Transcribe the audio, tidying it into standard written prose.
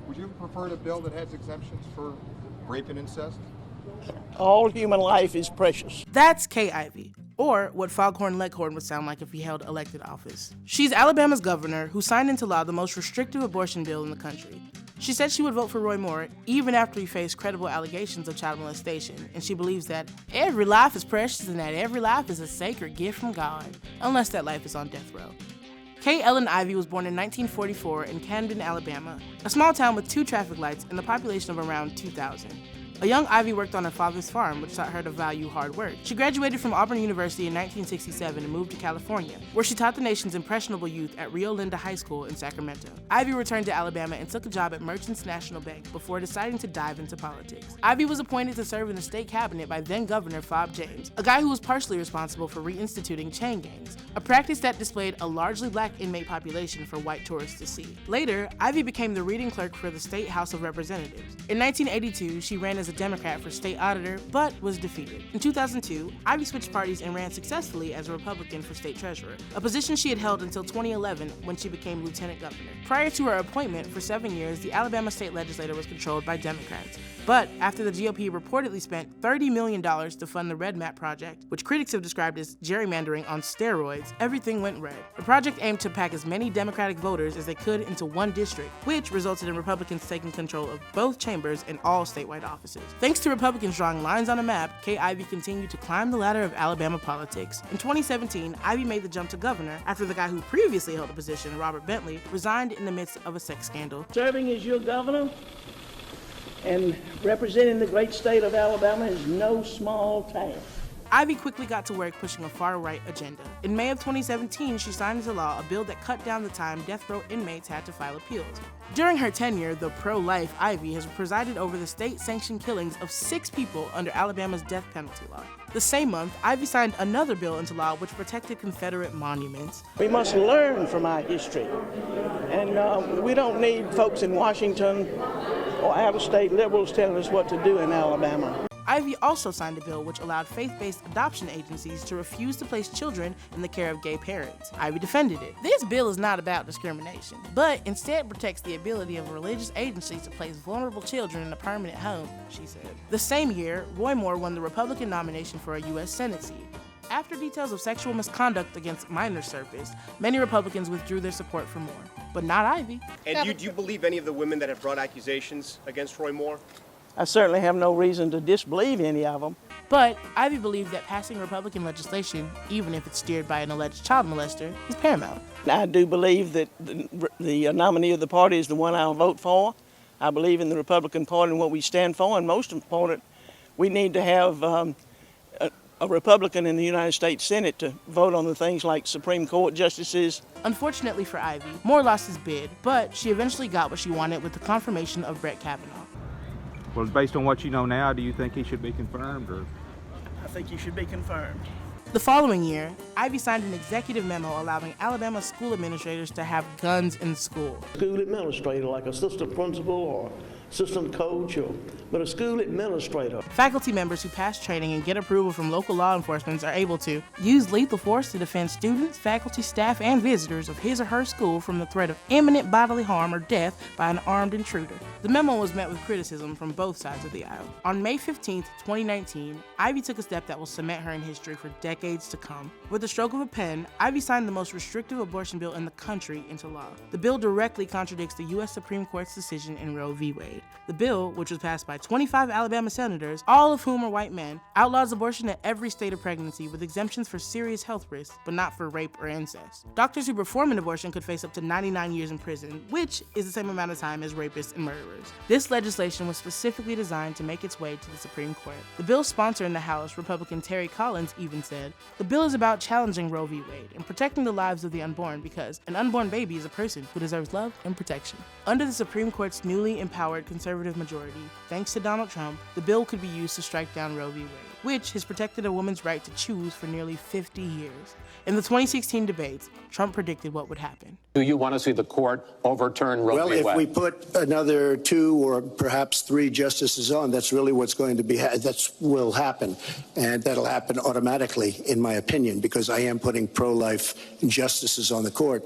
Would you prefer a bill that has exemptions for rape and incest? All human life is precious. That's Kay Ivey, or what Foghorn Leghorn would sound like if he held elected office. She's Alabama's governor who signed into law the most restrictive abortion bill in the country. She said she would vote for Roy Moore even after he faced credible allegations of child molestation, and she believes that every life is precious and that every life is a sacred gift from God, unless that life is on death row. Kay Ellen Ivey was born in 1944 in Camden, Alabama, a small town with 2 traffic lights and a population of around 2,000. A young Ivey worked on her father's farm, which taught her to value hard work. She graduated from Auburn University in 1967 and moved to California, where she taught the nation's impressionable youth at Rio Linda High School in Sacramento. Ivey returned to Alabama and took a job at Merchants National Bank before deciding to dive into politics. Ivey was appointed to serve in the state cabinet by then-Governor Fob James, a guy who was partially responsible for reinstituting chain gangs, a practice that displayed a largely black inmate population for white tourists to see. Later, Ivey became the reading clerk for the State House of Representatives. In 1982, she ran as a Democrat for state auditor, but was defeated. In 2002, Ivey switched parties and ran successfully as a Republican for state treasurer, a position she had held until 2011 when she became lieutenant governor. Prior to her appointment, for 7 years, the Alabama state legislature was controlled by Democrats. But after the GOP reportedly spent $30 million to fund the Red Map project, which critics have described as gerrymandering on steroids, everything went red. The project aimed to pack as many Democratic voters as they could into one district, which resulted in Republicans taking control of both chambers and all statewide offices. Thanks to Republicans drawing lines on a map, Kay Ivey continued to climb the ladder of Alabama politics. In 2017, Ivey made the jump to governor after the guy who previously held the position, Robert Bentley, resigned in the midst of a sex scandal. Serving as your governor and representing the great state of Alabama is no small task. Ivey quickly got to work pushing a far-right agenda. In May of 2017, she signed into law a bill that cut down the time death row inmates had to file appeals. During her tenure, the pro-life Ivey has presided over the state-sanctioned killings of 6 people under Alabama's death penalty law. The same month, Ivey signed another bill into law which protected Confederate monuments. We must learn from our history, and we don't need folks in Washington or out-of-state liberals telling us what to do in Alabama. Ivey also signed a bill which allowed faith-based adoption agencies to refuse to place children in the care of gay parents. Ivey defended it. This bill is not about discrimination, but instead protects the ability of religious agencies to place vulnerable children in a permanent home, she said. The same year, Roy Moore won the Republican nomination for a U.S. Senate seat. After details of sexual misconduct against minors surfaced, many Republicans withdrew their support for Moore, but not Ivey. And do you believe any of the women that have brought accusations against Roy Moore? I certainly have no reason to disbelieve any of them. But Ivey believed that passing Republican legislation, even if it's steered by an alleged child molester, is paramount. I do believe that the nominee of the party is the one I'll vote for. I believe in the Republican Party and what we stand for, and most important, we need to have a Republican in the United States Senate to vote on the things like Supreme Court justices. Unfortunately for Ivey, Moore lost his bid, but she eventually got what she wanted with the confirmation of Brett Kavanaugh. Well, based on what you know now, do you think he should be confirmed, or? I think he should be confirmed. The following year, Ivey signed an executive memo allowing Alabama school administrators to have guns in school. School administrator, like assistant principal or assistant coach, but a school administrator. Faculty members who pass training and get approval from local law enforcement are able to use lethal force to defend students, faculty, staff, and visitors of his or her school from the threat of imminent bodily harm or death by an armed intruder. The memo was met with criticism from both sides of the aisle. On May 15, 2019, Ivey took a step that will cement her in history for decades to come. With the stroke of a pen, Ivey signed the most restrictive abortion bill in the country into law. The bill directly contradicts the U.S. Supreme Court's decision in Roe v. Wade. The bill, which was passed by 25 Alabama senators, all of whom are white men, outlaws abortion at every state of pregnancy with exemptions for serious health risks, but not for rape or incest. Doctors who perform an abortion could face up to 99 years in prison, which is the same amount of time as rapists and murderers. This legislation was specifically designed to make its way to the Supreme Court. The bill's sponsor in the House, Republican Terry Collins, even said, "The bill is about challenging Roe v. Wade and protecting the lives of the unborn because an unborn baby is a person who deserves love and protection." Under the Supreme Court's newly empowered conservative majority, thanks to Donald Trump, the bill could be used to strike down Roe v. Wade, which has protected a woman's right to choose for nearly 50 years. In the 2016 debates, Trump predicted what would happen. Do you want to see the court overturn Roe v. Wade? Well, if we put another 2 or perhaps 3 justices on, that's really what's going to be, that will happen. And that'll happen automatically, in my opinion, because I am putting pro-life justices on the court.